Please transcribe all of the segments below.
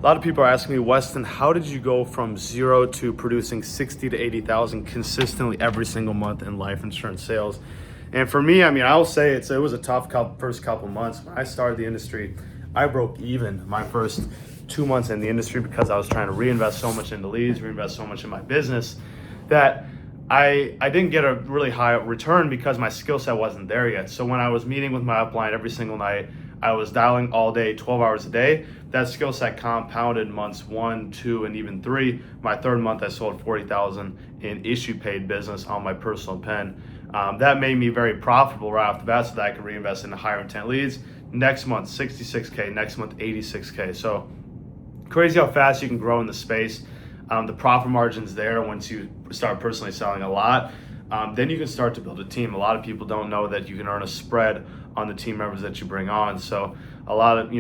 lot of people are asking me, Weston, how did you go from zero to producing 60 to 80,000 consistently every single month in life insurance sales? And for me, I'll say it was a tough first couple months. When I started the industry, I broke even my first 2 months in the industry because I was trying to reinvest so much into leads, reinvest so much in my business that I didn't get a really high return because my skill set wasn't there yet. So when I was meeting with my upline every single night, I was dialing all day, 12 hours a day. That skill set compounded months 1, 2, and even 3. My third month, I sold 40,000 in issue paid business on my personal pen. That made me very profitable right off the bat, so that I could reinvest into higher intent leads. Next month, 66K. Next month, 86K. So crazy how fast you can grow in the space. The profit margin's there once you start personally selling a lot. Then you can start to build a team. A lot of people don't know that you can earn a spread on the team members that you bring on. So a lot of,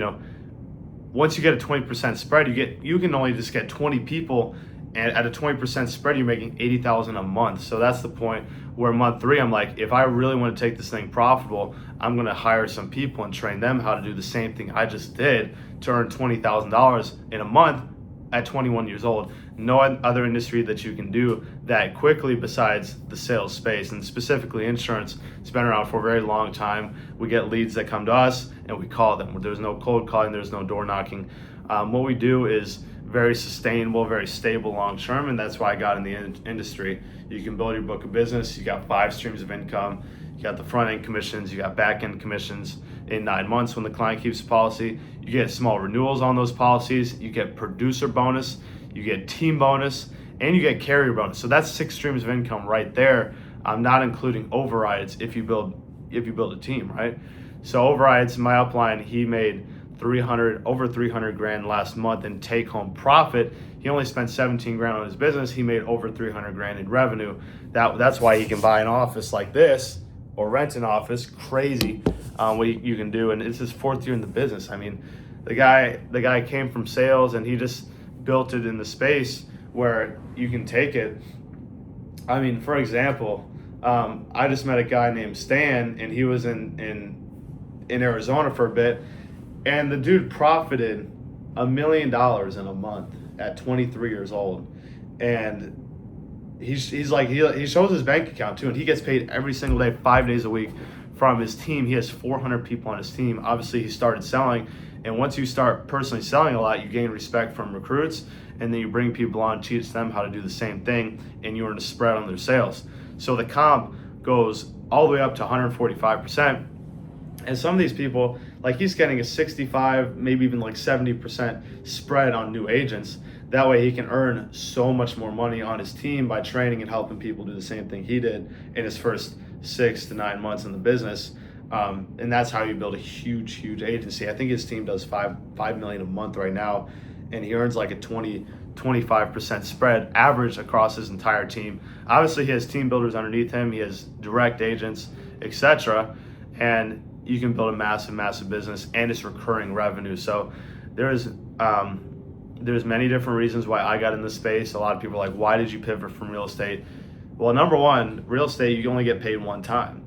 once you get a 20% spread, you can only just get 20 people, and at a 20% spread, you're making 80,000 a month. So that's the point where month 3, I'm like, if I really want to take this thing profitable, I'm going to hire some people and train them how to do the same thing I just did to earn $20,000 in a month at 21 years old. No other industry that you can do that quickly besides the sales space, and specifically insurance. It's been around for a very long time. We get leads that come to us and we call them. There's no cold calling, there's no door knocking. What we do is very sustainable, very stable long term, and that's why I got in the industry. You can build your book of business. You got 5 streams of income. You got the front end commissions, you got back end commissions in 9 months when the client keeps the policy. You get small renewals on those policies. You get producer bonus, you get team bonus, and you get carrier bonus. So that's 6 streams of income right there. I'm not including overrides if you build a team, right? So overrides, my upline, he made over 300 grand last month in take home profit. He only spent 17 grand on his business. He made over 300 grand in revenue. That's why he can buy an office like this or rent an office. Crazy what you can do. And it's his 4th year in the business. The guy came from sales and he just built it in the space where you can take it. For example, I just met a guy named Stan, and he was in Arizona for a bit, and the dude profited $1 million in a month at 23 years old. And he's like, he shows his bank account too, and he gets paid every single day, 5 days a week from his team. He has 400 people on his team. Obviously, he started selling, and once you start personally selling a lot, you gain respect from recruits, and then you bring people on, teach them how to do the same thing, and you earn a spread on their sales. So the comp goes all the way up to 145%. And some of these people, like, he's getting a 65, maybe even like 70% spread on new agents. That way he can earn so much more money on his team by training and helping people do the same thing he did in his first 6 to 9 months in the business. And that's how you build a huge agency. I think his team does $5 million a month right now, and he earns like a 25% spread average across his entire team. Obviously, he has team builders underneath him. He has direct agents, etc. And you can build a massive business, and it's recurring revenue. So there's many different reasons why I got in this space. A lot of people are like, why did you pivot from real estate? Well, number one, real estate, you only get paid one time.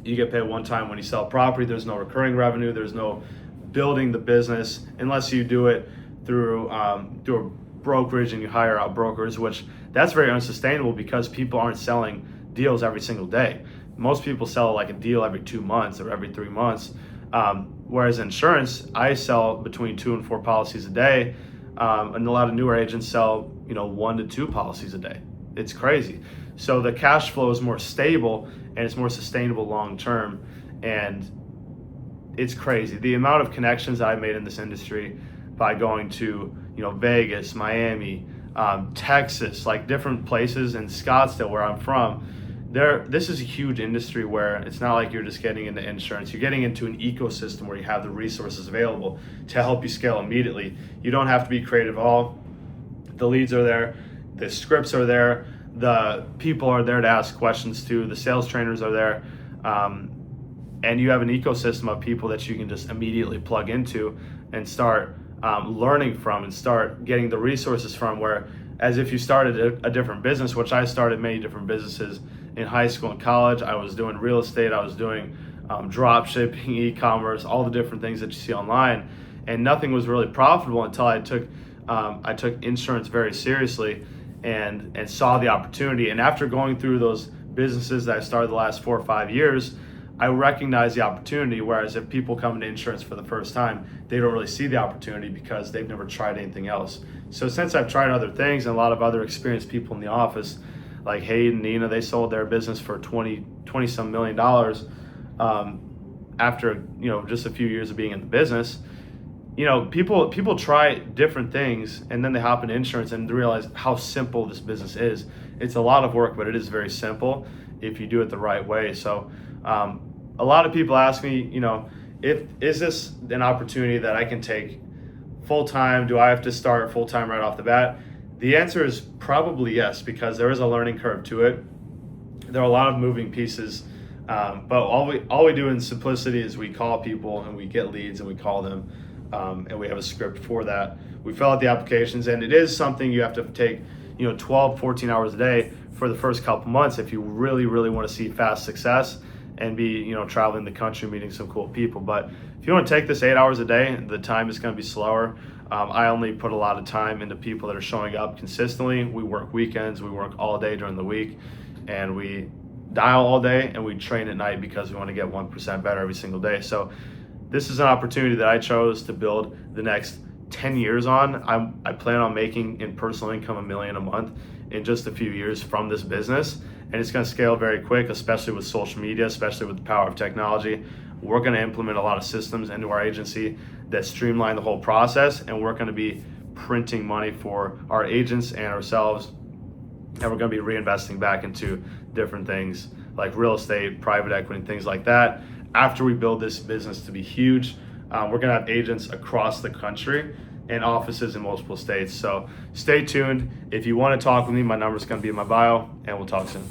You get paid one time when you sell property. There's no recurring revenue. There's no building the business unless you do it through a brokerage and you hire out brokers, which that's very unsustainable because people aren't selling deals every single day. Most people sell like a deal every 2 months or every 3 months. Whereas insurance, I sell between 2 and 4 policies a day. And a lot of newer agents sell, 1 to 2 policies a day. It's crazy. So the cash flow is more stable and it's more sustainable long term. And it's crazy. The amount of connections that I made in this industry by going to, Vegas, Miami, Texas, like different places, and Scottsdale where I'm from. This is a huge industry where it's not like you're just getting into insurance. You're getting into an ecosystem where you have the resources available to help you scale immediately. You don't have to be creative at all. The leads are there, the scripts are there, the people are there to ask questions to, the sales trainers are there, and you have an ecosystem of people that you can just immediately plug into and start learning from and start getting the resources from, where as if you started a different business, which I started many different businesses in high school and college. I was doing real estate, I was doing drop shipping, e-commerce, all the different things that you see online. and nothing was really profitable until I took insurance very seriously and saw the opportunity. And after going through those businesses that I started the last 4 or 5 years, I recognize the opportunity. Whereas if people come into insurance for the first time, they don't really see the opportunity because they've never tried anything else. So since I've tried other things, and a lot of other experienced people in the office, like Hayden, Nina, they sold their business for 20 some $million after just a few years of being in the business. People try different things and then they hop into insurance and realize how simple this business is. It's a lot of work, but it is very simple if you do it the right way. So a lot of people ask me, is this an opportunity that I can take full time? Do I have to start full time right off the bat? The answer is probably yes, because there is a learning curve to it. There are a lot of moving pieces, but all we do in simplicity is we call people and we get leads and we call them, and we have a script for that. We fill out the applications, and it is something you have to take 12, 14 hours a day for the first couple months if you really, really want to see fast success and be traveling the country, meeting some cool people. But if you want to take this 8 hours a day, the time is going to be slower. I only put a lot of time into people that are showing up consistently. We work weekends, we work all day during the week, and we dial all day and we train at night because we want to get 1% better every single day. So this is an opportunity that I chose to build the next 10 years on. I plan on making in personal income $1 million a month in just a few years from this business, and it's going to scale very quick, especially with social media, especially with the power of technology. We're going to implement a lot of systems into our agency that streamline the whole process, and we're going to be printing money for our agents and ourselves, and we're going to be reinvesting back into different things like real estate, private equity, and things like that. After we build this business to be huge, we're going to have agents across the country and offices in multiple states. So stay tuned. If you want to talk with me, my number is going to be in my bio, and we'll talk soon.